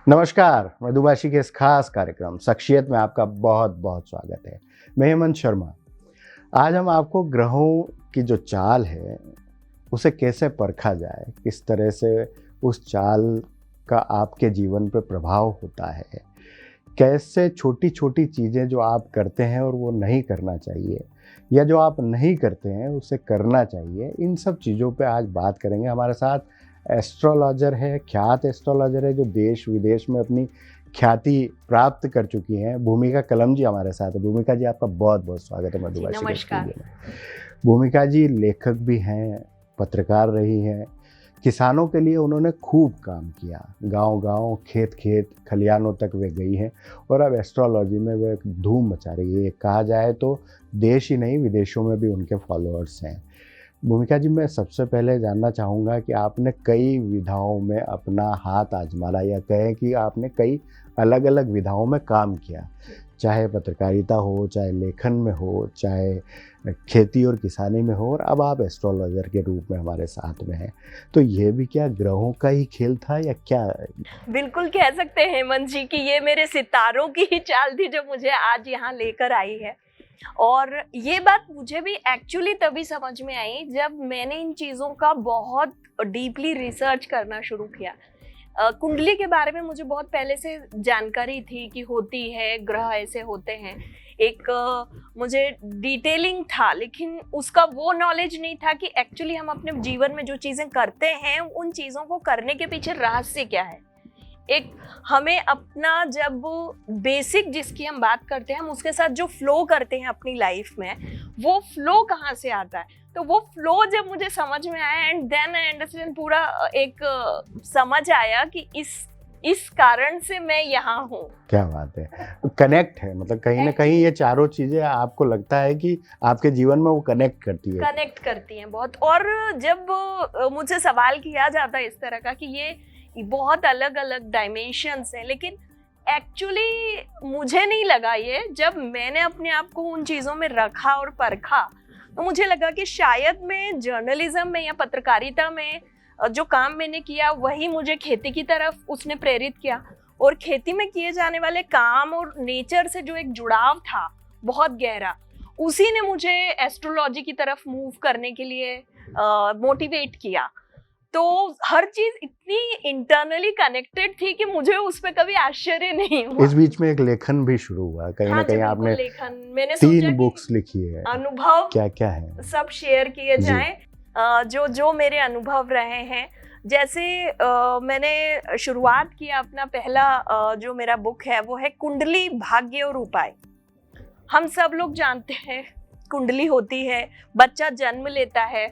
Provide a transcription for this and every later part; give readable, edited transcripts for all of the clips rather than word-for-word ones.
नमस्कार, मधुभाषी के इस खास कार्यक्रम शख्सियत में आपका बहुत बहुत स्वागत है। मैं हेमंत शर्मा। आज हम आपको ग्रहों की जो चाल है उसे कैसे परखा जाए, किस तरह से उस चाल का आपके जीवन पर प्रभाव होता है, कैसे छोटी छोटी चीज़ें जो आप करते हैं और वो नहीं करना चाहिए या जो आप नहीं करते हैं उसे करना चाहिए, इन सब चीज़ों पे आज बात करेंगे। हमारे साथ एस्ट्रोलॉजर है, ख्यात एस्ट्रोलॉजर है जो देश विदेश में अपनी ख्याति प्राप्त कर चुकी हैं। भूमिका कलम जी हमारे साथ है। भूमिका जी, आपका बहुत बहुत स्वागत है मधुभाषी के स्टूडियो में। भूमिका जी लेखक भी हैं, पत्रकार रही हैं, किसानों के लिए उन्होंने खूब काम किया, गांव-गांव, खेत-खेत, खलिहानों तक वे गई हैं और अब एस्ट्रोलॉजी में वे धूम मचा रही है। कहा जाए तो देश ही नहीं, विदेशों में भी उनके फॉलोअर्स हैं। भूमिका जी, मैं सबसे पहले जानना चाहूँगा कि आपने कई विधाओं में अपना हाथ आजमाया, या कहें कि आपने कई अलग-अलग विधाओं में काम किया, चाहे पत्रकारिता हो, चाहे लेखन में हो, चाहे खेती और किसानी में हो, और अब आप एस्ट्रोलॉजर के रूप में हमारे साथ में हैं। तो ये भी क्या ग्रहों का ही खेल था या क्या? बिल्कुल कह सकते हैं हेमंत जी कि ये मेरे सितारों की ही चाल थी जो मुझे आज यहाँ लेकर आई है। और ये बात मुझे भी एक्चुअली तभी समझ में आई जब मैंने इन चीज़ों का बहुत डीपली रिसर्च करना शुरू किया। कुंडली के बारे में मुझे बहुत पहले से जानकारी थी कि होती है, ग्रह ऐसे होते हैं, एक मुझे डिटेलिंग था, लेकिन उसका वो नॉलेज नहीं था कि एक्चुअली हम अपने जीवन में जो चीज़ें करते हैं उन चीज़ों को करने के पीछे रहस्य क्या है। एक हमें अपना जब बेसिक जिसकी हम बात करते हैं, हम उसके साथ जो फ्लो करते हैं अपनी लाइफ में, वो फ्लो कहाँ से आता है। तो वो फ्लो जब मुझे समझ में आया एंड देन आई अंडरस्टैंड, पूरा एक समझ आया कि इस कारण से मैं यहाँ हूँ। क्या बात है, कनेक्ट है, मतलब कहीं ना कहीं ये चारों चीज़ें आपको लगता है कि आपके जीवन में वो कनेक्ट करती हैं बहुत। और जब मुझसे सवाल किया जाता है इस तरह का कि ये बहुत अलग अलग डायमेंशंस हैं, लेकिन एक्चुअली मुझे नहीं लगा ये। जब मैंने अपने आप को उन चीज़ों में रखा और परखा तो मुझे लगा कि शायद मैं जर्नलिज्म में या पत्रकारिता में जो काम मैंने किया वही मुझे खेती की तरफ उसने प्रेरित किया, और खेती में किए जाने वाले काम और नेचर से जो एक जुड़ाव था बहुत गहरा, उसी ने मुझे एस्ट्रोलॉजी की तरफ मूव करने के लिए मोटिवेट किया। तो हर चीज इतनी इंटरनली कनेक्टेड थी कि मुझे उस पे कभी आश्चर्य नहीं हुआ। इस बीच में एक लेखन भी शुरू हुआ, कहीं ना कहीं आपने लेखन, मैंने 3 बुक्स लिखी है। अनुभव क्या क्या है, सब शेयर किए जाएं। जो मेरे अनुभव रहे हैं, जैसे मैंने शुरुआत किया, अपना पहला जो मेरा बुक है वो है कुंडली भाग्य और उपाय। हम सब लोग जानते हैं कुंडली होती है, बच्चा जन्म लेता है,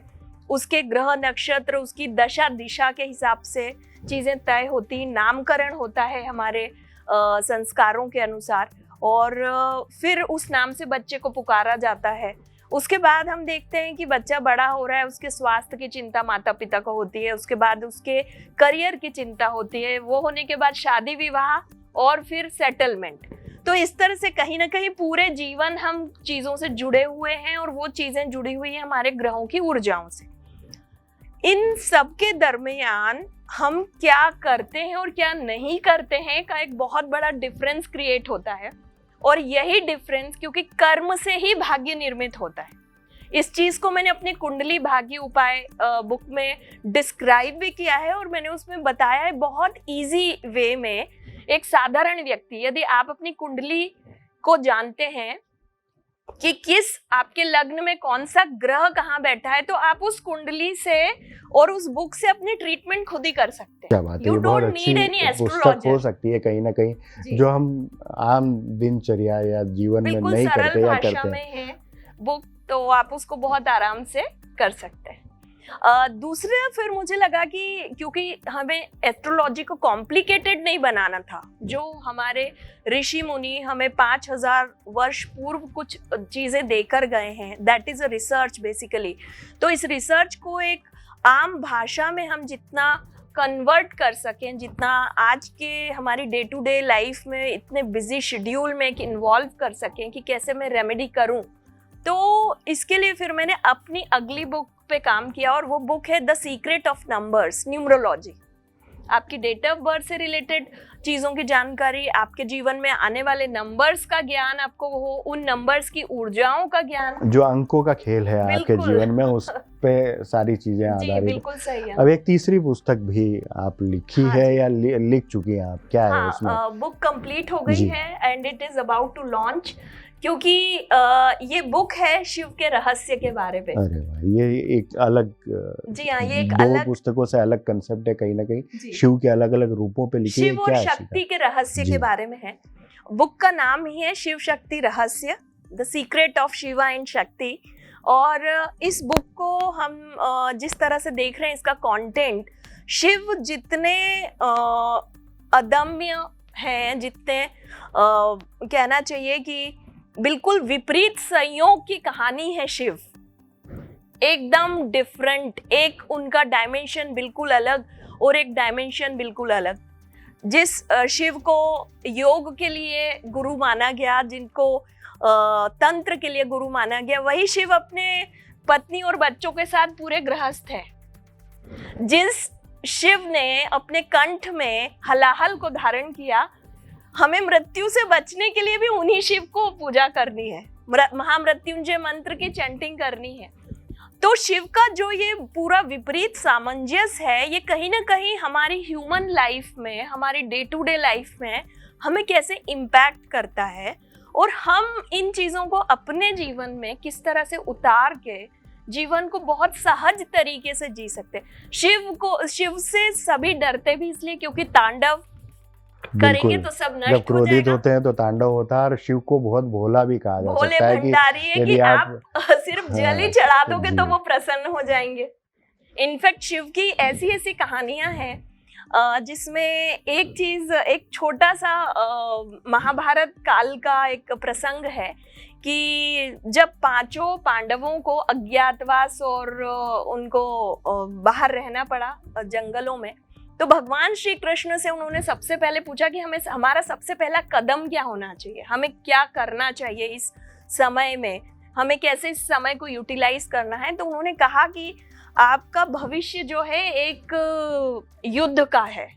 उसके ग्रह नक्षत्र, उसकी दशा दिशा के हिसाब से चीज़ें तय होती, नामकरण होता है हमारे संस्कारों के अनुसार, और फिर उस नाम से बच्चे को पुकारा जाता है। उसके बाद हम देखते हैं कि बच्चा बड़ा हो रहा है, उसके स्वास्थ्य की चिंता माता पिता को होती है, उसके बाद उसके करियर की चिंता होती है, वो होने के बाद शादी विवाह और फिर सेटलमेंट। तो इस तरह से कहीं ना कहीं पूरे जीवन हम चीज़ों से जुड़े हुए हैं, और वो चीज़ें जुड़ी हुई हैं हमारे ग्रहों की ऊर्जाओं से। इन सब के दरमियान हम क्या करते हैं और क्या नहीं करते हैं का एक बहुत बड़ा डिफरेंस क्रिएट होता है, और यही डिफरेंस, क्योंकि कर्म से ही भाग्य निर्मित होता है, इस चीज को मैंने अपने कुंडली भाग्य उपाय बुक में डिस्क्राइब भी किया है, और मैंने उसमें बताया है बहुत इजी वे में। एक साधारण व्यक्ति, यदि आप अपनी कुंडली को जानते हैं कि किस आपके लग्न में कौन सा ग्रह कहाँ बैठा है, तो आप उस कुंडली से और उस बुक से अपनी ट्रीटमेंट खुद ही कर सकते हैं। क्या बात है, ये बहुत अच्छी पुस्तक हो सकती है कहीं ना कहीं, जो हम आम दिनचर्या या जीवन में नहीं करते या करते हैं। है बुक, तो आप उसको बहुत आराम से कर सकते हैं। दूसरे, फिर मुझे लगा कि क्योंकि हमें एस्ट्रोलॉजी को कॉम्प्लिकेटेड नहीं बनाना था, जो हमारे ऋषि मुनि हमें 5000 वर्ष पूर्व कुछ चीज़ें देकर गए हैं, that is a research basically. तो इस रिसर्च को एक आम भाषा में हम जितना कन्वर्ट कर सकें, जितना आज के हमारी डे टू डे लाइफ में इतने बिजी शेड्यूल में इन्वॉल्व कर सकें कि कैसे मैं रेमेडी करूं, तो इसके लिए फिर मैंने अपनी अगली बुक पे काम किया, और वो बुक है the secret of numbers, numerology. आपकी डेट ऑफ बर्थ से रिलेटेड चीजों की जानकारी, आपके जीवन में आने वाले नंबर्स का ज्ञान आपको हो, उन नंबर्स की ऊर्जाओं का ज्ञान, जो अंकों का खेल है आपके बिल्कुल। जीवन में, उस पे सारी चीजें जी आधारित। बिल्कुल सही है। अब एक तीसरी पुस्तक भी आप लिखी हाँ है जी। या लिख चुकी हैं आप, क्या है उसमें? हाँ, बुक कंप्लीट हो गई जी। है and it is about to launch, क्योंकि ये बुक है शिव के रहस्य के बारे में। अरे वाह, ये एक अलग जी हाँ, ये एक दो अलग पुस्तकों से अलग कंसेप्ट है कहीं ना कहीं, जी, शिव के अलग अलग रूपों पे लिखी है। शिव और क्या है शक्ति के रहस्य जी। के बारे में है। बुक का नाम ही है शिव शक्ति रहस्य, the secret of Shiva and शक्ति। और इस बुक को हम जिस तरह से देख रहे हैं, इसका कंटेंट, शिव जितने अदम्य हैं, जितने कहना चाहिए कि बिल्कुल विपरीत संयोग की कहानी है शिव, एकदम डिफरेंट, एक उनका डायमेंशन बिल्कुल अलग और एक डायमेंशन बिल्कुल अलग। जिस शिव को योग के लिए गुरु माना गया, जिनको तंत्र के लिए गुरु माना गया, वही शिव अपने पत्नी और बच्चों के साथ पूरे गृहस्थ है। जिस शिव ने अपने कंठ में हलाहल को धारण किया, हमें मृत्यु से बचने के लिए भी उन्हीं शिव को पूजा करनी है, महामृत्युंजय मंत्र की चैंटिंग करनी है। तो शिव का जो ये पूरा विपरीत सामंजस्य है, ये कहीं ना कहीं हमारी ह्यूमन लाइफ में, हमारी डे टू डे लाइफ में हमें कैसे इम्पैक्ट करता है, और हम इन चीज़ों को अपने जीवन में किस तरह से उतार के जीवन को बहुत सहज तरीके से जी सकते हैं। शिव से सभी डरते भी इसलिए क्योंकि तांडव करेंगे तो सब नष्ट हो जब क्रोधित जाएगा। होते हैं तो तांडव होता है, और शिव को बहुत भोला भी कहा जा भोले सकता है भंडारी है कि यदि आप सिर्फ जल ही चढ़ा दोगे तो जी। वो प्रसन्न हो जाएंगे। इनफैक्ट शिव की ऐसी ऐसी कहानियां हैं जिसमें एक छोटा सा महाभारत काल का एक प्रसंग है कि जब पांचों पांडवों को अज्ञातवास और उनको बाहर रहना पड़ा जंगलों में, तो भगवान श्री कृष्ण से उन्होंने सबसे पहले पूछा कि हमें हमारा सबसे पहला कदम क्या होना चाहिए, हमें क्या करना चाहिए इस समय में, हमें कैसे इस समय को यूटिलाइज करना है। तो उन्होंने कहा कि आपका भविष्य जो है एक युद्ध का है,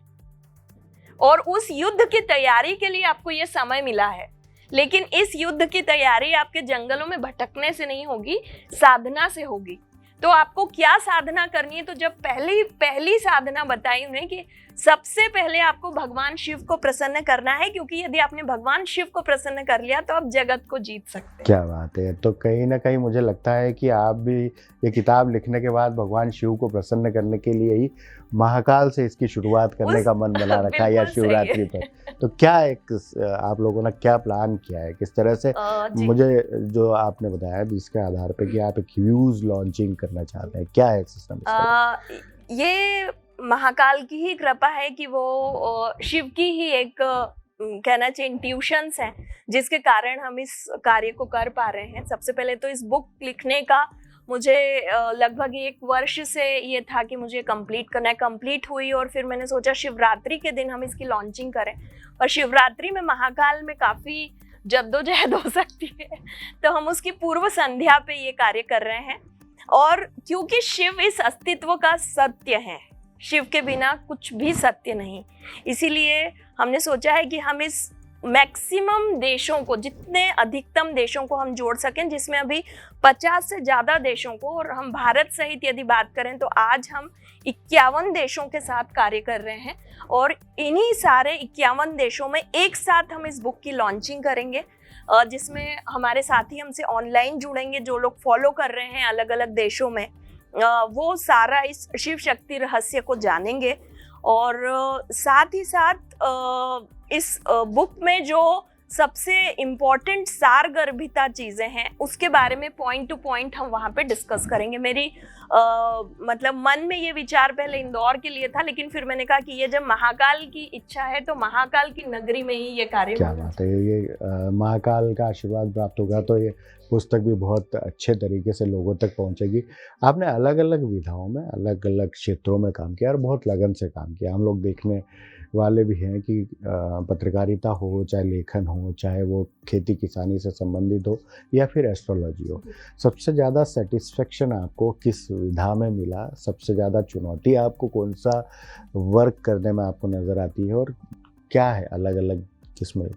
और उस युद्ध की तैयारी के लिए आपको ये समय मिला है, लेकिन इस युद्ध की तैयारी आपके जंगलों में भटकने से नहीं होगी, साधना से होगी। तो आपको क्या साधना करनी है, तो जब पहली साधना बताई उन्हें कि सबसे पहले आपको भगवान शिव को प्रसन्न करना है, क्योंकि यदि आपने भगवान शिव को प्रसन्न कर लिया तो आप जगत को जीत सकते हैं। क्या बात है। तो कहीं ना कहीं मुझे लगता है कि आप भी ये किताब लिखने के बाद भगवान शिव को प्रसन्न करने के लिए ही महाकाल से इसकी शुरुआत करने का मन बना रखा है, या बिल्कुल सही शिवरात्रि है। पर। तो क्या एक आप लोगों ने क्या प्लान किया है, किस तरह से? जी। मुझे जो आपने बताया जिसके आधार पे कि आप एक ह्यूज लॉन्चिंग करना चाहते हैं, क्या है सिस्टम? ये महाकाल की ही कृपा है कि वो शिव की ही एक कहना चाहिए इंट्यूशंस हैं जिसके कारण हम इस कार्य को कर पा रहे हैं। सबसे पहले तो इस बुक लिखने का मुझे लगभग 1 वर्ष से ये था कि मुझे कंप्लीट करना है। कंप्लीट हुई और फिर मैंने सोचा शिवरात्रि के दिन हम इसकी लॉन्चिंग करें, और शिवरात्रि में महाकाल में काफ़ी जद्दोजहद हो सकती है, तो हम उसकी पूर्व संध्या पे ये कार्य कर रहे हैं। और क्योंकि शिव इस अस्तित्व का सत्य है, शिव के बिना कुछ भी सत्य नहीं, इसीलिए हमने सोचा है कि हम इस मैक्सिमम देशों को, जितने अधिकतम देशों को हम जोड़ सकें, जिसमें अभी 50 से ज़्यादा देशों को, और हम भारत सहित यदि बात करें तो आज हम 51 देशों के साथ कार्य कर रहे हैं, और इन्हीं सारे 51 देशों में एक साथ हम इस बुक की लॉन्चिंग करेंगे, जिसमें हमारे साथी हमसे ऑनलाइन जुड़ेंगे, जो लोग फॉलो कर रहे हैं अलग अलग देशों में, वो सारा इस शिव शक्ति रहस्य को जानेंगे। और साथ ही साथ इस बुक में जो सबसे इम्पॉर्टेंट सारगर्भिता चीज़ें हैं उसके बारे में पॉइंट टू पॉइंट हम वहाँ पे डिस्कस करेंगे। मेरी मतलब मन में ये विचार पहले इंदौर के लिए था, लेकिन फिर मैंने कहा कि ये जब महाकाल की इच्छा है तो महाकाल की नगरी में ही ये कार्य क्या बात है। ये महाकाल का आशीर्वाद प्राप्त होगा तो ये पुस्तक भी बहुत अच्छे तरीके से लोगों तक पहुंचेगी। आपने अलग अलग विधाओं में अलग अलग क्षेत्रों में काम किया और बहुत लगन से काम किया। हम लोग देखने वाले भी हैं कि पत्रकारिता हो, चाहे लेखन हो, चाहे वो खेती किसानी से संबंधित हो या फिर एस्ट्रोलॉजी हो, सबसे ज़्यादा सेटिस्फेक्शन आपको किस विधा में मिला? सबसे ज़्यादा चुनौती आपको कौन सा वर्क करने में आपको नज़र आती है और क्या है अलग अलग किस्में?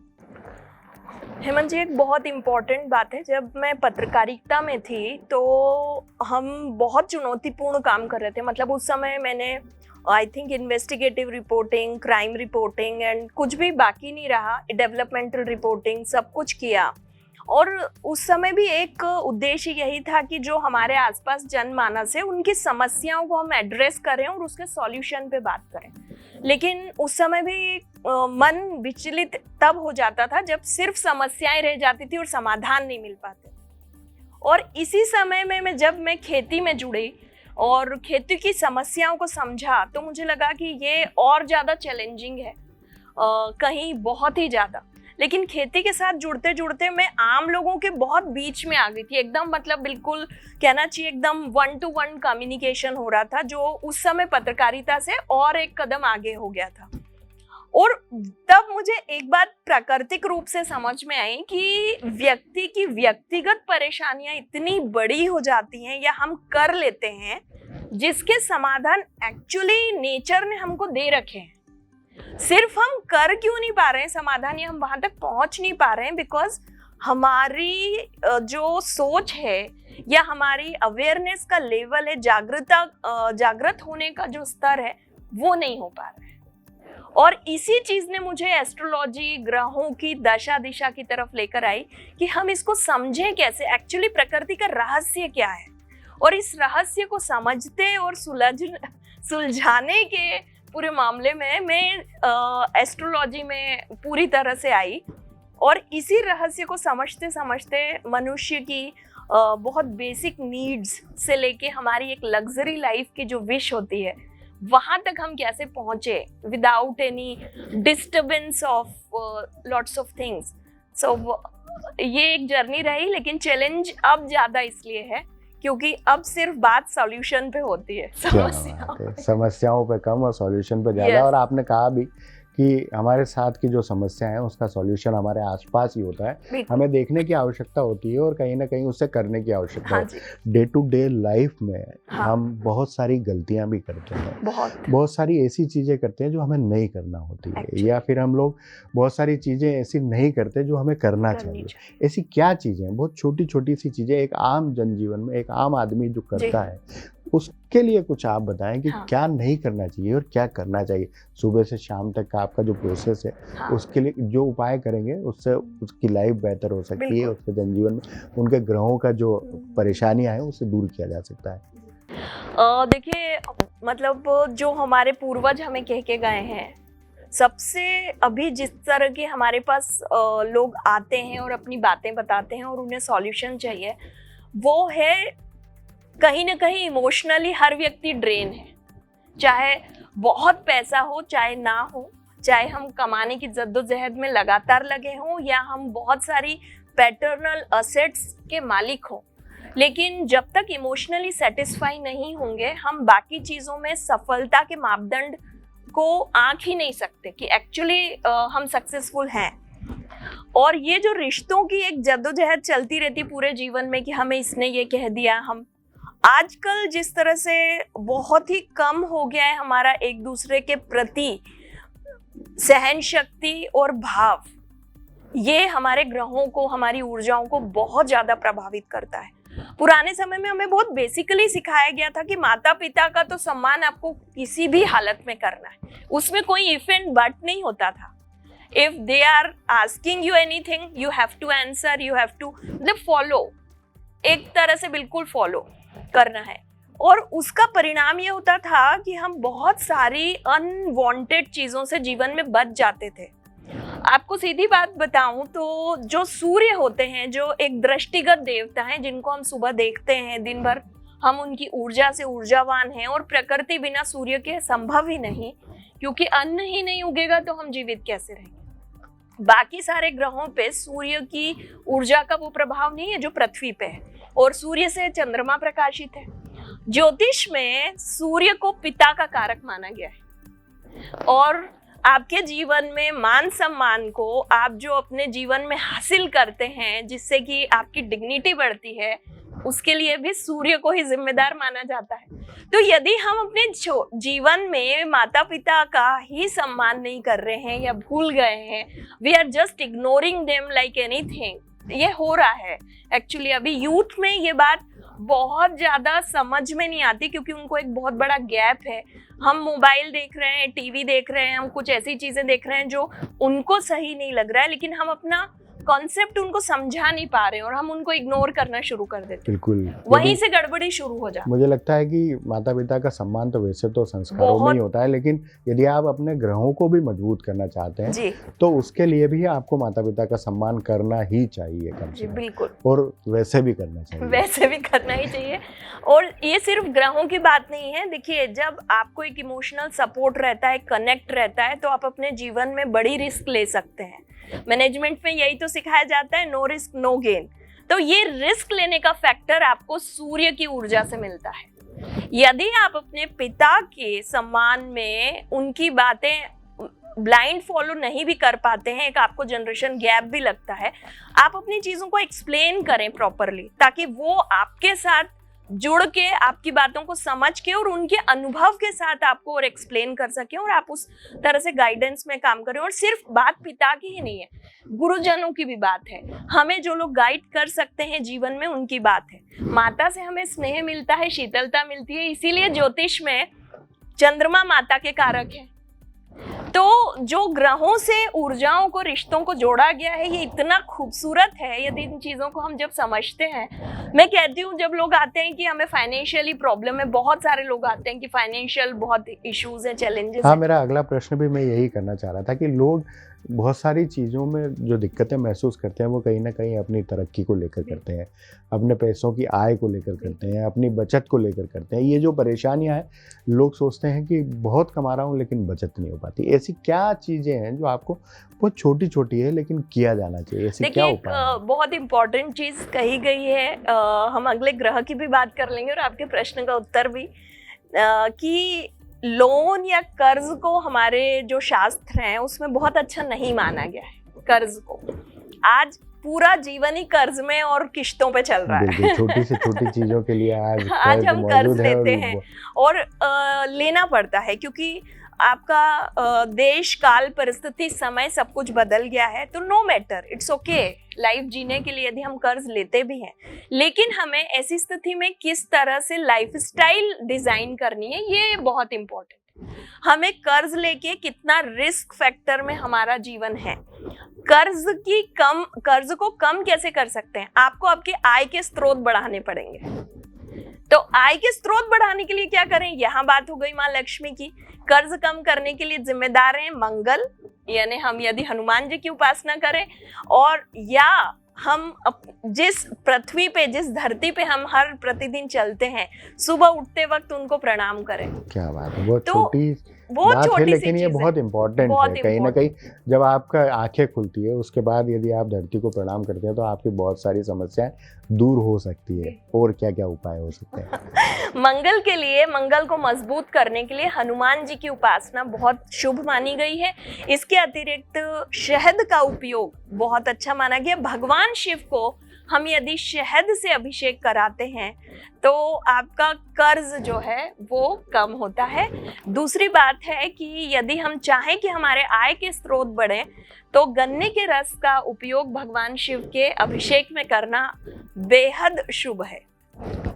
हेमंत जी, एक बहुत इम्पॉर्टेंट बात है, जब मैं पत्रकारिता में थी तो हम बहुत चुनौतीपूर्ण काम कर रहे थे। मतलब उस समय मैंने I think investigative reporting, crime reporting and कुछ भी बाकी नहीं रहा, डेवलपमेंटल रिपोर्टिंग, सब कुछ किया। और उस समय भी एक उद्देश्य यही था कि जो हमारे आसपास जनमानस है उनकी समस्याओं को हम एड्रेस करें और उसके सॉल्यूशन पे बात करें। लेकिन उस समय भी मन विचलित तब हो जाता था जब सिर्फ समस्याएं रह जाती थी और समाधान नहीं मिल पाते। और इसी समय में जब मैं खेती में जुड़ी और खेती की समस्याओं को समझा तो मुझे लगा कि ये और ज़्यादा चैलेंजिंग है, कहीं बहुत ही ज़्यादा। लेकिन खेती के साथ जुड़ते जुड़ते मैं आम लोगों के बहुत बीच में आ गई थी, एकदम मतलब बिल्कुल कहना चाहिए एकदम 1-to-1 कम्युनिकेशन हो रहा था, जो उस समय पत्रकारिता से और एक कदम आगे हो गया था। और तब मुझे एक बात प्राकृतिक रूप से समझ में आई कि व्यक्ति की व्यक्तिगत परेशानियां इतनी बड़ी हो जाती हैं या हम कर लेते हैं जिसके समाधान एक्चुअली नेचर ने हमको दे रखे हैं। सिर्फ हम कर क्यों नहीं पा रहे हैं समाधान, या हम वहां तक पहुंच नहीं पा रहे हैं बिकॉज हमारी जो सोच है या हमारी अवेयरनेस का लेवल है, जागृत होने का जो स्तर है वो नहीं हो पा रहा है। और इसी चीज ने मुझे एस्ट्रोलॉजी, ग्रहों की दशा दिशा की तरफ लेकर आई कि हम इसको समझें कैसे, एक्चुअली प्रकृति का रहस्य क्या है। और इस रहस्य को समझते और सुलझाने के पूरे मामले में मैं एस्ट्रोलॉजी में पूरी तरह से आई। और इसी रहस्य को समझते समझते मनुष्य की बहुत बेसिक नीड्स से लेके हमारी एक लग्जरी लाइफ की जो विश होती है वहां तक हम कैसे पहुंचे without any disturbance of lots of things. So ये एक जर्नी रही, लेकिन चैलेंज अब ज्यादा इसलिए है क्योंकि अब सिर्फ बात सॉल्यूशन पे होती है, समस्याओं पे कम और सॉल्यूशन पे ज्यादा। और आपने कहा भी कि हमारे साथ की जो समस्या है उसका सॉल्यूशन हमारे आसपास ही होता है, हमें देखने की आवश्यकता होती है और कहीं ना कहीं उससे करने की आवश्यकता होती है। डे टू डे लाइफ में हम बहुत सारी गलतियां भी करते हैं, बहुत सारी ऐसी चीज़ें करते हैं जो हमें नहीं करना होती है, या फिर हम लोग बहुत सारी चीज़ें ऐसी नहीं करते जो हमें करना चाहिए। ऐसी क्या चीज़ें हैं, बहुत छोटी छोटी सी चीज़ें एक आम जनजीवन में एक आम आदमी जो करता है उसके लिए कुछ आप बताएं कि क्या नहीं करना चाहिए और क्या करना चाहिए। सुबह से शाम तक का आपका जो प्रोसेस है उसके लिए जो उपाय करेंगे उससे उसकी लाइफ बेहतर हो सकती है, उसके जनजीवन में उनके ग्रहों का जो परेशानियां हैं उससे दूर किया जा सकता है। देखिए, मतलब जो हमारे पूर्वज हमें कह के गए हैं, सबसे अभी जिस तरह के हमारे पास लोग आते हैं और अपनी बातें बताते हैं और उन्हें सॉल्यूशन चाहिए, वो है कहीं ना कहीं इमोशनली हर व्यक्ति ड्रेन है। चाहे बहुत पैसा हो चाहे ना हो, चाहे हम कमाने की जद्दोजहद में लगातार लगे हों या हम बहुत सारी पैटर्नल असेट्स के मालिक हों, लेकिन जब तक इमोशनली सेटिस्फाई नहीं होंगे हम बाकी चीज़ों में सफलता के मापदंड को आंक ही नहीं सकते कि एक्चुअली हम सक्सेसफुल हैं। और ये जो रिश्तों की एक जद्दोजहद चलती रहती पूरे जीवन में कि हमें इसने ये कह दिया, हम आजकल जिस तरह से बहुत ही कम हो गया है हमारा एक दूसरे के प्रति सहन शक्ति और भाव, ये हमारे ग्रहों को, हमारी ऊर्जाओं को बहुत ज्यादा प्रभावित करता है। पुराने समय में हमें बहुत बेसिकली सिखाया गया था कि माता पिता का तो सम्मान आपको किसी भी हालत में करना है, उसमें कोई इफ एंड बट नहीं होता था। If they are asking you anything you have to answer, you have to मतलब फॉलो, एक तरह से बिल्कुल फॉलो करना है। और उसका परिणाम ये होता था कि हम बहुत सारी अनवांटेड चीजों से जीवन में बच जाते थे। आपको सीधी बात बताऊं तो जो सूर्य होते हैं, जो एक दृष्टिगत देवता हैं, जिनको हम सुबह देखते हैं, दिन भर हम उनकी ऊर्जा से ऊर्जावान हैं, और प्रकृति बिना सूर्य के संभव ही नहीं, क्योंकि अन्न ही नहीं उगेगा तो हम जीवित कैसे रहेंगे। बाकी सारे ग्रहों पे सूर्य की ऊर्जा का वो प्रभाव नहीं है जो पृथ्वी पे है, और सूर्य से चंद्रमा प्रकाशित है। ज्योतिष में सूर्य को पिता का कारक माना गया है, और आपके जीवन में मान सम्मान को आप जो अपने जीवन में हासिल करते हैं, जिससे कि आपकी डिग्निटी बढ़ती है, उसके लिए भी सूर्य को ही जिम्मेदार माना जाता है। तो यदि हम अपने जीवन में माता पिता का ही सम्मान नहीं कर रहे हैं या भूल गए हैं, we are just ignoring them like anything, ये हो रहा है एक्चुअली। अभी यूथ में ये बात बहुत ज्यादा समझ में नहीं आती, क्योंकि उनको एक बहुत बड़ा गैप है। हम मोबाइल देख रहे हैं, टीवी देख रहे हैं, हम कुछ ऐसी चीजें देख रहे हैं जो उनको सही नहीं लग रहा है, लेकिन हम अपना कॉन्सेप्ट उनको समझा नहीं पा रहे हैं और हम उनको इग्नोर करना शुरू कर देते हैं। बिल्कुल, वहीं से गड़बड़ी शुरू हो जाती है। मुझे लगता है कि माता पिता का सम्मान तो वैसे तो संस्कारों में ही होता है, लेकिन यदि आप अपने ग्रहों को भी मजबूत करना चाहते हैं तो उसके लिए भी आपको माता पिता का सम्मान करना ही चाहिए कम से कम। बिल्कुल, और वैसे भी करना चाहिए, वैसे भी करना ही चाहिए। और ये सिर्फ ग्रहों की बात नहीं है। देखिए, जब आपको एक इमोशनल सपोर्ट रहता है, कनेक्ट रहता है, तो आप अपने जीवन में बड़ी रिस्क ले सकते हैं। मैनेजमेंट में यही तो सिखाया जाता है, नो रिस्क नो गेन। तो ये रिस्क लेने का फैक्टर आपको सूर्य की ऊर्जा से मिलता है। यदि आप अपने पिता के सम्मान में उनकी बातें ब्लाइंड फॉलो नहीं भी कर पाते हैं, एक आपको जनरेशन गैप भी लगता है, आप अपनी चीजों को एक्सप्लेन करें प्रॉपरली, ताकि वो आपके साथ जुड़ के आपकी बातों को समझ के और उनके अनुभव के साथ आपको और एक्सप्लेन कर सके, और आप उस तरह से गाइडेंस में काम करें। और सिर्फ बात पिता की ही नहीं है, गुरुजनों की भी बात है। हमें जो लोग गाइड कर सकते हैं जीवन में, उनकी बात है। माता से हमें स्नेह मिलता है, शीतलता मिलती है, इसीलिए ज्योतिष में चंद्रमा माता के कारक है। तो जो ग्रहों से ऊर्जाओं को, रिश्तों को जोड़ा गया है, ये इतना खूबसूरत है। यदि इन चीजों को हम जब समझते हैं, मैं कहती हूँ, जब लोग आते हैं कि हमें फाइनेंशियली प्रॉब्लम है, बहुत सारे लोग आते हैं कि फाइनेंशियल बहुत इश्यूज हैं, चैलेंजेस हाँ, हैं। मेरा अगला प्रश्न भी मैं यही करना चाह रहा था कि लोग बहुत सारी चीज़ों में जो दिक्कतें महसूस करते हैं वो कहीं ना कहीं अपनी तरक्की को लेकर करते हैं, अपने पैसों की आय को लेकर करते हैं, अपनी बचत को लेकर करते हैं। ये जो परेशानियां हैं, लोग सोचते हैं कि बहुत कमा रहा हूँ लेकिन बचत नहीं हो पाती। ऐसी क्या चीज़ें हैं जो आपको बहुत छोटी छोटी है लेकिन किया जाना चाहिए? ऐसी क्या उपाय हैं? बहुत इंपॉर्टेंट चीज कही गई है। हम अगले ग्रह की भी बात कर लेंगे और आपके प्रश्न का उत्तर भी, कि लोन या कर्ज को हमारे जो शास्त्र हैं उसमें बहुत अच्छा नहीं माना गया है। कर्ज को आज पूरा जीवन ही कर्ज में और किश्तों पे चल रहा है। छोटी से छोटी चीजों के लिए आज हम कर्ज लेते हैं और लेना पड़ता है, क्योंकि आपका देश, काल, परिस्थिति, समय सब कुछ बदल गया है। तो no matter, it's okay, life जीने के लिए यदि हम कर्ज लेते भी हैं, लेकिन हमें ऐसी स्थिति में किस तरह से लाइफस्टाइल डिजाइन करनी है, ये बहुत इंपॉर्टेंट है। हमें कर्ज लेके कितना रिस्क फैक्टर में हमारा जीवन है, कर्ज को कम कैसे कर सकते हैं? आपको आपके आय के स्रोत बढ़ाने पड़ेंगे। तो आय के स्रोत बढ़ाने के लिए क्या करें? यहाँ बात हो गई माँ लक्ष्मी की। कर्ज कम करने के लिए जिम्मेदार हैं मंगल, यानी हम यदि हनुमान जी की उपासना करें, और या हम जिस पृथ्वी पे, जिस धरती पे हम हर प्रतिदिन चलते हैं, सुबह उठते वक्त उनको प्रणाम करें। क्या बात है, बहुत तो छोटी बात है, लेकिन ये बहुत इम्पोर्टेंट है। कहीं ना कहीं जब आपका आंखें खुलती है, उसके बाद यदि आप धरती को प्रणाम करते हैं तो आपकी बहुत सारी समस्याएं दूर हो सकती है। और क्या क्या उपाय हो सकते हैं? मंगल के लिए, मंगल को मजबूत करने के लिए हनुमान जी की उपासना बहुत शुभ मानी गई है। इसके अतिरिक्त शहद का उपयोग बहुत अच्छा माना गया। भगवान शिव को हम यदि शहद से अभिषेक कराते हैं तो आपका कर्ज जो है वो कम होता है। दूसरी बात है कि यदि हम चाहें कि हमारे आय के स्रोत बढ़े, तो गन्ने के रस का उपयोग भगवान शिव के अभिषेक में करना बेहद शुभ है।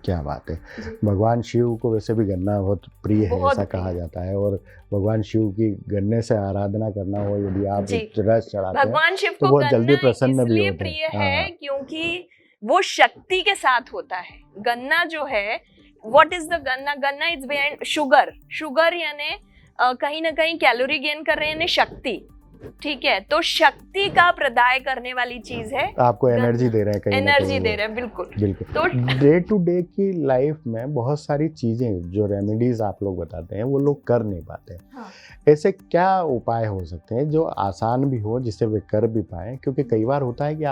क्या बात है। भगवान शिव को वैसे भी गन्ना बहुत प्रिय है, ऐसा कहा जाता है। और भगवान शिव की गन्ने से आराधना करना हो, यदि आप रस चढ़ाते हैं, भगवान शिव तो को बहुत जल्दी प्रसन्न भी होते हैं। प्रिय है क्योंकि वो शक्ति के साथ होता है। गन्ना जो है, व्हाट इज द गन्ना? गन्ना इज बिहाइंड शुगर। शुगर यानी कहीं ना कहीं कैलोरी गेन कर रहे हैं, यानी शक्ति। ठीक है, तो शक्ति का प्रदाय करने वाली चीज है, आपको एनर्जी दे रहे हैं, कहीं एनर्जी दे रहे हैं, बिल्कुल बिल्कुल। तो डे टू डे की लाइफ में बहुत सारी चीजें जो रेमेडीज आप लोग बताते हैं वो लोग कर नहीं पाते हैं। हाँ। ऐसे क्या उपाय हो सकते हैं जो आसान भी हो जिससे वे कर भी पाए? क्योंकि कई बार होता है कि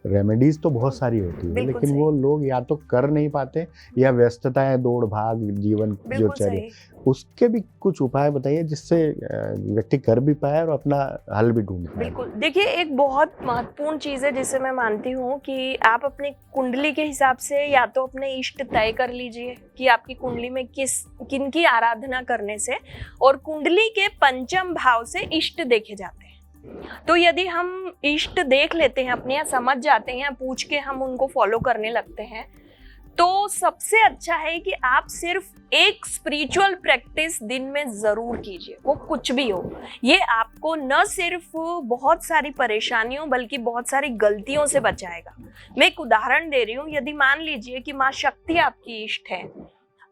रेमेडीज तो बहुत सारी होती है बिल्कुल लेकिन सही। वो लोग या तो कर नहीं पाते या व्यस्तताएं, दौड़ भाग जीवन जो बिल्कुल चल रही सही। उसके भी कुछ उपाय बताइए जिससे व्यक्ति कर भी पाए और अपना हल भी ढूंढ पाए। बिल्कुल, देखिए एक बहुत महत्वपूर्ण चीज़ है जिसे मैं मानती हूँ कि आप अपनी कुंडली के हिसाब से या तो अपने इष्ट तय कर लीजिए कि आपकी कुंडली में किन की आराधना करने से, और कुंडली के पंचम भाव से इष्ट देखे जाते हैं। तो यदि हम इष्ट देख लेते हैं अपने, या समझ जाते हैं, पूछ के हम उनको फॉलो करने लगते हैं, तो सबसे अच्छा है कि आप सिर्फ एक स्पिरिचुअल प्रैक्टिस दिन में जरूर कीजिए, वो कुछ भी हो। ये आपको न सिर्फ बहुत सारी परेशानियों बल्कि बहुत सारी गलतियों से बचाएगा। मैं एक उदाहरण दे रही हूँ, यदि मान लीजिए कि माँ शक्ति आपकी इष्ट है,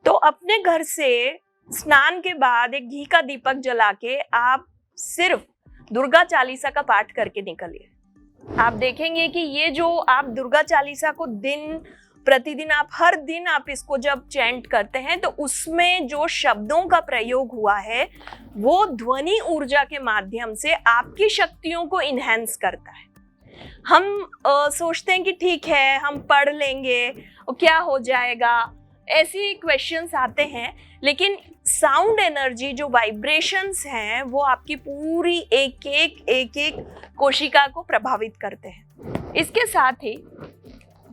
तो अपने घर से स्नान के बाद एक घी का दीपक जला के आप सिर्फ दुर्गा चालीसा का पाठ करके निकलिए। आप देखेंगे कि ये जो आप दुर्गा चालीसा को प्रतिदिन आप हर दिन आप इसको जब चैंट करते हैं तो उसमें जो शब्दों का प्रयोग हुआ है वो ध्वनि ऊर्जा के माध्यम से आपकी शक्तियों को इनहेंस करता है। हम सोचते हैं कि ठीक है हम पढ़ लेंगे और क्या हो जाएगा, ऐसी क्वेश्चंस आते हैं, लेकिन साउंड एनर्जी जो वाइब्रेशंस हैं वो आपकी पूरी एक एक कोशिका को प्रभावित करते हैं। इसके साथ ही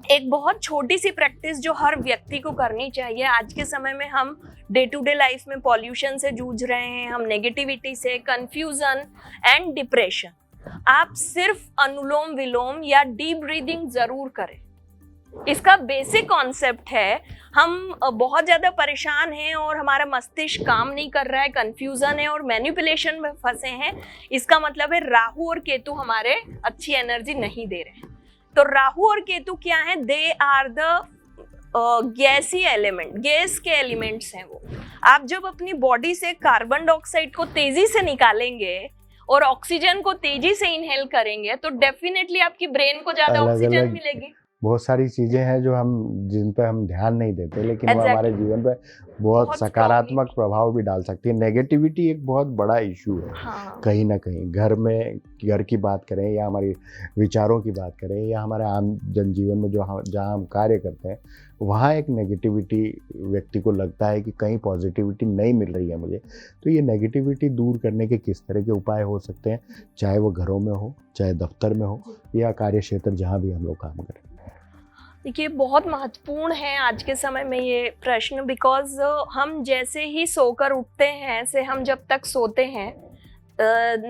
एक बहुत छोटी सी प्रैक्टिस जो हर व्यक्ति को करनी चाहिए। आज के समय में हम डे टू डे लाइफ में पॉल्यूशन से जूझ रहे हैं, हम नेगेटिविटी से, कंफ्यूजन एंड डिप्रेशन। आप सिर्फ अनुलोम विलोम या डीप ब्रीदिंग जरूर करें। इसका बेसिक कॉन्सेप्ट है, हम बहुत ज़्यादा परेशान हैं और हमारा मस्तिष्क काम नहीं कर रहा है, कंफ्यूजन है और मैनिपुलेशन में फंसे हैं, इसका मतलब है राहु और केतु हमारे अच्छी एनर्जी नहीं दे रहे हैं। तो राहु और केतु क्या है? They are the gassy element, gas के एलिमेंट्स हैं वो। आप जब अपनी बॉडी से कार्बन डाइऑक्साइड को तेजी से निकालेंगे और ऑक्सीजन को तेजी से इनहेल करेंगे तो डेफिनेटली आपकी ब्रेन को ज्यादा ऑक्सीजन मिलेगी। बहुत सारी चीजें हैं जो जिन पे हम ध्यान नहीं देते लेकिन वो हमारे जीवन पे बहुत सकारात्मक प्रभाव भी डाल सकती है। नेगेटिविटी एक बहुत बड़ा इशू है। हाँ। कहीं ना कहीं घर की बात करें या हमारी विचारों की बात करें या हमारे आम जनजीवन में जहाँ हम कार्य करते हैं वहाँ एक नेगेटिविटी व्यक्ति को लगता है कि कहीं पॉजिटिविटी नहीं मिल रही है मुझे। तो ये नेगेटिविटी दूर करने के किस तरह के उपाय हो सकते हैं, चाहे वो घरों में हो, चाहे दफ्तर में हो या कार्य क्षेत्र जहाँ भी हम लोग काम करें? देखिए बहुत महत्वपूर्ण है आज के समय में ये प्रश्न, बिकॉज हम जैसे ही सोकर उठते हैं से हम जब तक सोते हैं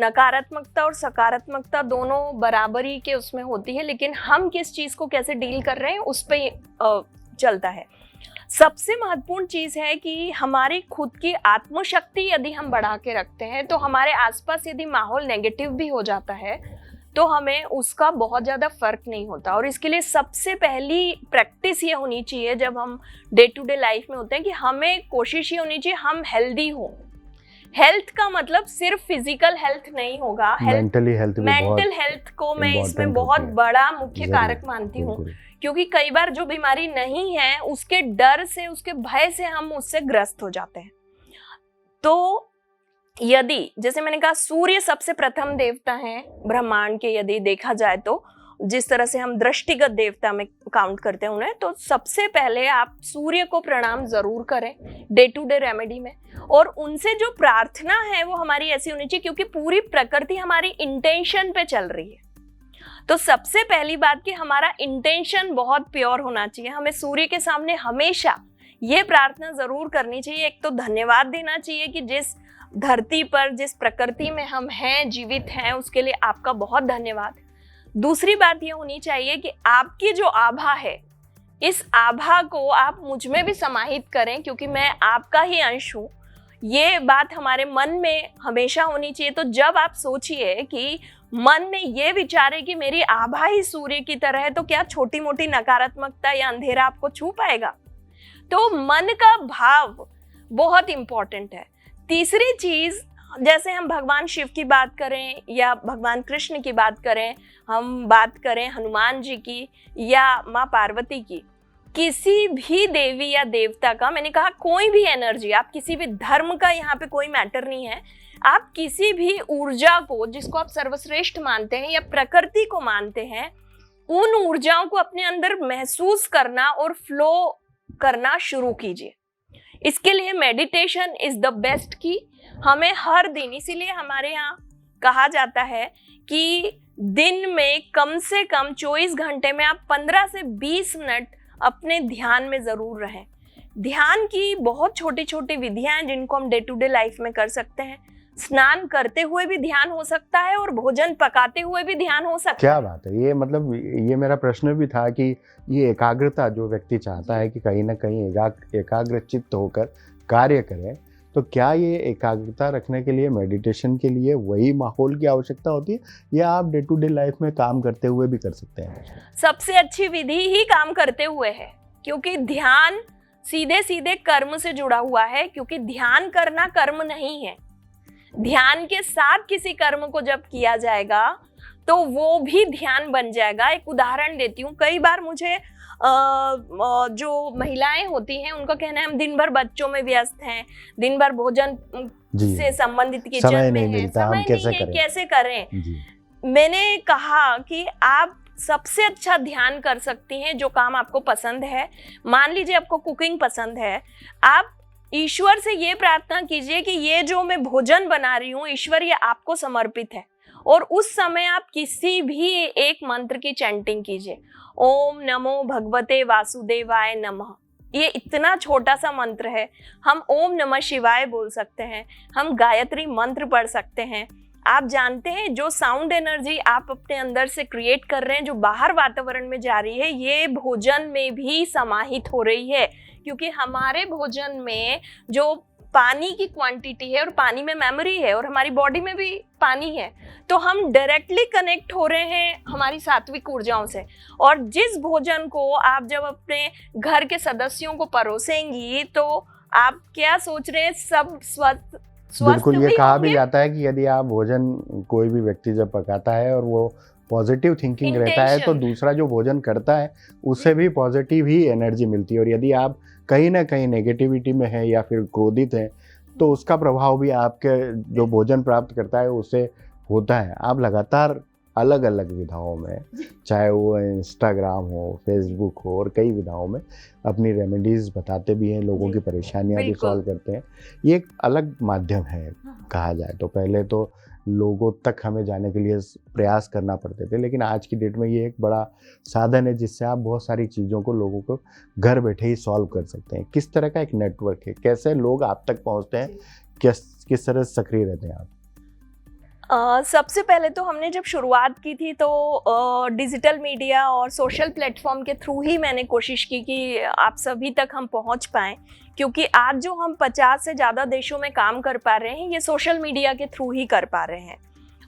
नकारात्मकता और सकारात्मकता दोनों बराबरी के उसमें होती है, लेकिन हम किस चीज़ को कैसे डील कर रहे हैं उस पर चलता है। सबसे महत्वपूर्ण चीज़ है कि हमारी खुद की आत्मशक्ति यदि हम बढ़ा के रखते हैं तो हमारे आसपास यदि माहौल नेगेटिव भी हो जाता है तो हमें उसका बहुत ज़्यादा फर्क नहीं होता। और इसके लिए सबसे पहली प्रैक्टिस ये होनी चाहिए जब हम डे टू डे लाइफ में होते हैं कि हमें कोशिश ये होनी चाहिए हम हेल्दी हो। हेल्थ का मतलब सिर्फ फिजिकल हेल्थ नहीं होगा, मेंटल हेल्थ को मैं इसमें बहुत बड़ा मुख्य कारक मानती हूँ, क्योंकि कई बार जो बीमारी नहीं है उसके डर से, उसके भय से हम उससे ग्रस्त हो जाते हैं। तो यदि जैसे मैंने कहा सूर्य सबसे प्रथम देवता है ब्रह्मांड के, यदि देखा जाए तो जिस तरह से हम दृष्टिगत देवता में काउंट करते हैं उन्हें, तो सबसे पहले आप सूर्य को प्रणाम जरूर करें डे टू डे रेमेडी में। और उनसे जो प्रार्थना है वो हमारी ऐसी होनी चाहिए, क्योंकि पूरी प्रकृति हमारी इंटेंशन पे चल रही है। तो सबसे पहली बात कि हमारा इंटेंशन बहुत प्योर होना चाहिए। हमें सूर्य के सामने हमेशा ये प्रार्थना जरूर करनी चाहिए, एक तो धन्यवाद देना चाहिए कि जिस धरती पर, जिस प्रकृति में हम हैं, जीवित हैं, उसके लिए आपका बहुत धन्यवाद। दूसरी बात ये होनी चाहिए कि आपकी जो आभा है, इस आभा को आप मुझ में भी समाहित करें, क्योंकि मैं आपका ही अंश हूँ। ये बात हमारे मन में हमेशा होनी चाहिए। तो जब आप सोचिए कि मन में ये विचारे कि मेरी आभा ही सूर्य की तरह है, तो क्या छोटी मोटी नकारात्मकता या अंधेरा आपको छू पाएगा? तो मन का भाव बहुत इंपॉर्टेंट है। तीसरी चीज, जैसे हम भगवान शिव की बात करें या भगवान कृष्ण की बात करें, हम बात करें हनुमान जी की या माँ पार्वती की, किसी भी देवी या देवता का, मैंने कहा कोई भी एनर्जी, आप किसी भी धर्म का यहाँ पे कोई मैटर नहीं है, आप किसी भी ऊर्जा को जिसको आप सर्वश्रेष्ठ मानते हैं या प्रकृति को मानते हैं, उन ऊर्जाओं को अपने अंदर महसूस करना और फ्लो करना शुरू कीजिए। इसके लिए मेडिटेशन इज द बेस्ट की। हमें हर दिन, इसीलिए हमारे यहाँ कहा जाता है कि दिन में कम से कम 24 घंटे में आप 15 से 20 मिनट अपने ध्यान में जरूर रहें। ध्यान की बहुत छोटी छोटी विधियां हैं जिनको हम डे टू डे लाइफ में कर सकते हैं। स्नान करते हुए भी ध्यान हो सकता है और भोजन पकाते हुए भी ध्यान हो सकता है। क्या बात है, ये मतलब ये मेरा प्रश्न भी था कि ये एकाग्रता जो व्यक्ति चाहता है कि कहीं ना कहीं एकाग्र चित्त होकर कार्य करें, तो क्या ये एकाग्रता रखने के लिए, मेडिटेशन के लिए वही माहौल की आवश्यकता होती है या आप डे टू डे लाइफ में काम करते हुए भी कर सकते हैं? सबसे अच्छी विधि ही काम करते हुए है, क्योंकि ध्यान सीधे सीधे कर्म से जुड़ा हुआ है। क्योंकि ध्यान करना कर्म नहीं है, ध्यान के साथ किसी कर्म को जब किया जाएगा तो वो भी ध्यान बन जाएगा। एक उदाहरण देती हूँ, कई बार मुझे जो महिलाएं होती हैं उनका कहना है हम दिन भर बच्चों में व्यस्त हैं, दिन भर भोजन से संबंधित किचन में हैं, समय नहीं है, कैसे करें। मैंने कहा कि आप सबसे अच्छा ध्यान कर सकती हैं जो काम आपको पसंद है। मान लीजिए आपको कुकिंग पसंद है, आप ईश्वर से ये प्रार्थना कीजिए कि ये जो मैं भोजन बना रही हूँ ईश्वर ये आपको समर्पित है, और उस समय आप किसी भी एक मंत्र की चैंटिंग कीजिए। ओम नमो भगवते वासुदेवाय नमः, ये इतना छोटा सा मंत्र है। हम ओम नमः शिवाय बोल सकते हैं, हम गायत्री मंत्र पढ़ सकते हैं। आप जानते हैं जो साउंड एनर्जी आप अपने अंदर से क्रिएट कर रहे हैं, जो बाहर वातावरण में जा रही है, ये भोजन में भी समाहित हो रही है। क्योंकि हमारे भोजन में जो पानी की क्वांटिटी है और पानी में मेमोरी है और हमारी बॉडी में भी पानी है, तो हम डायरेक्टली कनेक्ट हो रहे हैं हमारी सात्विक ऊर्जाओं से। और जिस भोजन को आप जब अपने घर के सदस्यों को परोसेंगी तो आप क्या सोच रहे हैं, सब स्वस्थ बिल्कुल। ये कहा भी जाता है कि यदि आप भोजन, कोई भी व्यक्ति जब पकाता है और वो पॉजिटिव थिंकिंग रहता है तो दूसरा जो भोजन करता है उससे भी पॉजिटिव ही एनर्जी मिलती है। और यदि आप कहीं ना कहीं नेगेटिविटी में है या फिर क्रोधित है तो उसका प्रभाव भी आपके जो भोजन प्राप्त करता है उससे होता है। आप लगातार अलग अलग विधाओं में, चाहे वो इंस्टाग्राम हो, फेसबुक हो, और कई विधाओं में अपनी रेमेडीज बताते भी हैं, लोगों की परेशानियां भी सॉल्व करते हैं। ये एक अलग माध्यम है कहा जाए तो। पहले तो लोगों तक हमें जाने के लिए प्रयास करना पड़ते थे, लेकिन आज की डेट में ये एक बड़ा साधन है जिससे आप बहुत सारी चीज़ों को, लोगों को घर बैठे ही सॉल्व कर सकते हैं। किस तरह का एक नेटवर्क है, कैसे लोग आप तक पहुंचते हैं, किस तरह से सक्रिय रहते हैं आप? सबसे पहले तो हमने जब शुरुआत की थी तो डिजिटल मीडिया और सोशल प्लेटफॉर्म के थ्रू ही मैंने कोशिश की कि आप सभी तक हम पहुंच पाएं। क्योंकि आज जो हम 50 से ज़्यादा देशों में काम कर पा रहे हैं ये सोशल मीडिया के थ्रू ही कर पा रहे हैं।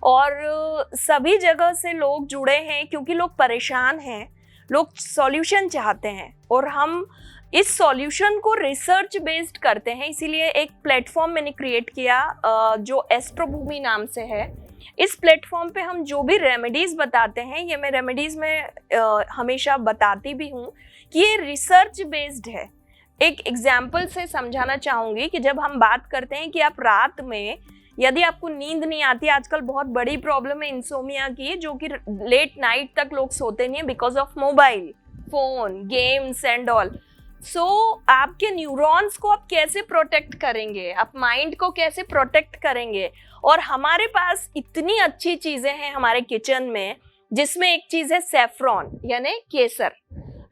और सभी जगह से लोग जुड़े हैं क्योंकि लोग परेशान हैं, लोग सॉल्यूशन चाहते हैं, और हम इस सॉल्यूशन को रिसर्च बेस्ड करते हैं। इसीलिए एक प्लेटफॉर्म मैंने क्रिएट किया जो एस्ट्रोभूमि नाम से है। इस प्लेटफॉर्म पे हम जो भी रेमेडीज़ बताते हैं, ये मैं रेमेडीज़ में हमेशा बताती भी हूँ कि ये रिसर्च बेस्ड है। एक एग्जाम्पल से समझाना चाहूँगी कि जब हम बात करते हैं कि आप रात में यदि आपको नींद नहीं आती, आजकल बहुत बड़ी प्रॉब्लम है इंसोमिया की, जो कि लेट नाइट तक लोग सोते नहीं है because of mobile phone, games and all. So आपके न्यूरॉन्स को आप कैसे प्रोटेक्ट करेंगे, आप माइंड को कैसे प्रोटेक्ट करेंगे। और हमारे पास इतनी अच्छी चीज़ें हैं हमारे किचन में, जिसमें एक चीज़ है सेफ्रॉन यानी केसर।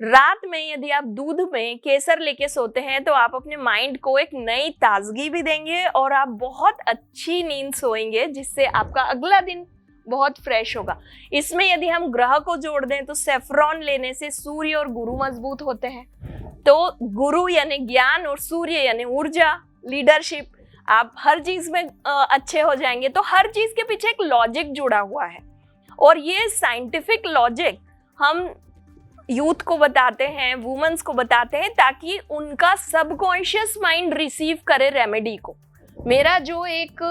रात में यदि आप दूध में केसर लेके सोते हैं तो आप अपने माइंड को एक नई ताजगी भी देंगे और आप बहुत अच्छी नींद सोएंगे, जिससे आपका अगला दिन बहुत फ्रेश होगा। इसमें यदि हम ग्रह को जोड़ दें तो सेफ्रॉन लेने से सूर्य और गुरु मजबूत होते हैं। तो गुरु यानी ज्ञान और सूर्य यानी ऊर्जा, लीडरशिप, आप हर चीज में अच्छे हो जाएंगे। तो हर चीज के पीछे एक लॉजिक जुड़ा हुआ है, और ये साइंटिफिक लॉजिक हम यूथ को बताते हैं, वुमेन्स को बताते हैं, ताकि उनका सबकॉन्शियस माइंड रिसीव करे रेमेडी को। मेरा जो एक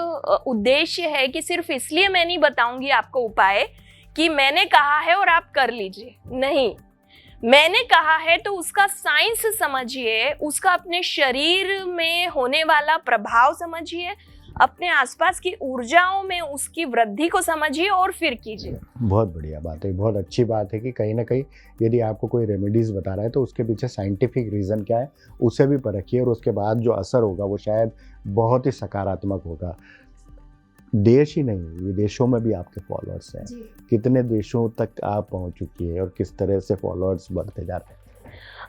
उद्देश्य है कि सिर्फ इसलिए मैं नहीं बताऊंगी आपको उपाय कि मैंने कहा है और आप कर लीजिए, नहीं, मैंने कहा है तो उसका साइंस समझिए, उसका अपने शरीर में होने वाला प्रभाव समझिए, अपने आसपास की ऊर्जाओं में उसकी वृद्धि को समझिए और फिर कीजिए। बहुत बढ़िया बात है, बहुत अच्छी बात है कि कहीं ना कहीं यदि आपको कोई रेमेडीज बता रहा है तो उसके पीछे साइंटिफिक रीज़न क्या है उसे भी परखिए और उसके बाद जो असर होगा वो शायद बहुत ही सकारात्मक होगा। देश ही नहीं, विदेशों में भी आपके फॉलोअर्स हैं। कितने देशों तक आप पहुंच चुकी है और किस तरह से फॉलोअर्स बढ़ते जा रहे हैं?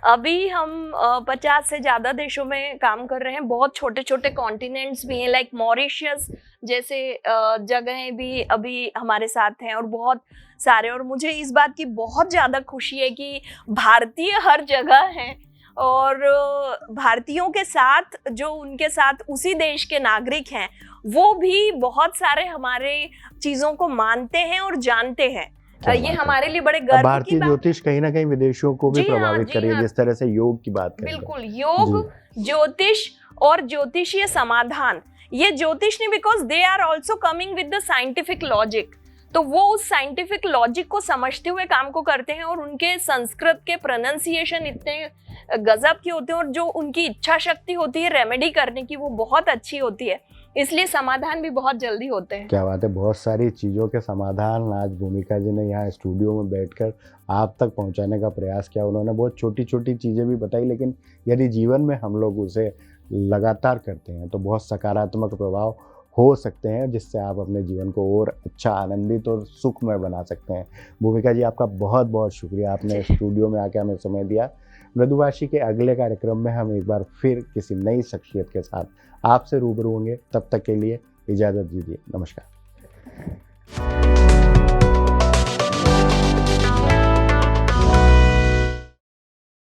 अभी हम 50 से ज़्यादा देशों में काम कर रहे हैं। बहुत छोटे छोटे कॉन्टिनेंट्स भी हैं, लाइक मॉरिशस जैसे जगहें भी अभी हमारे साथ हैं और बहुत सारे। और मुझे इस बात की बहुत ज़्यादा खुशी है कि भारतीय हर जगह हैं और भारतीयों के साथ जो उनके साथ उसी देश के नागरिक हैं वो भी बहुत सारे हमारे चीज़ों को मानते हैं और जानते हैं। ये हमारे लिए बड़े गर्व की भारतीय ज्योतिष कहीं ना कहीं विदेशों को भी प्रभावित करी है, जिस तरह से योग की बात करें। बिल्कुल, योग, ज्योतिष और ज्योतिषीय समाधान, ये ज्योतिष नहीं, because they are also coming with the scientific logic. तो वो उस साइंटिफिक लॉजिक को समझते हुए काम को करते हैं और उनके संस्कृत के प्रोनाउंसिएशन इतने गजब की होते हैं और जो उनकी इच्छा शक्ति होती है रेमेडी करने की वो बहुत अच्छी होती है, इसलिए समाधान भी बहुत जल्दी होते हैं। क्या बात है, बहुत सारी चीज़ों के समाधान आज भूमिका जी ने यहाँ स्टूडियो में बैठकर आप तक पहुँचाने का प्रयास किया। उन्होंने बहुत छोटी छोटी चीज़ें भी बताई, लेकिन यदि जीवन में हम लोग उसे लगातार करते हैं तो बहुत सकारात्मक प्रभाव हो सकते हैं, जिससे आप अपने जीवन को और अच्छा, आनंदित और सुखमय बना सकते हैं। भूमिका जी, आपका बहुत बहुत शुक्रिया, आपने स्टूडियो में आके हमें समय दिया। मृदुभाषी के अगले कार्यक्रम में हम एक बार फिर किसी नई शख्सियत के साथ आपसे रूबरू होंगे। तब तक के लिए इजाज़त दीजिए, नमस्कार।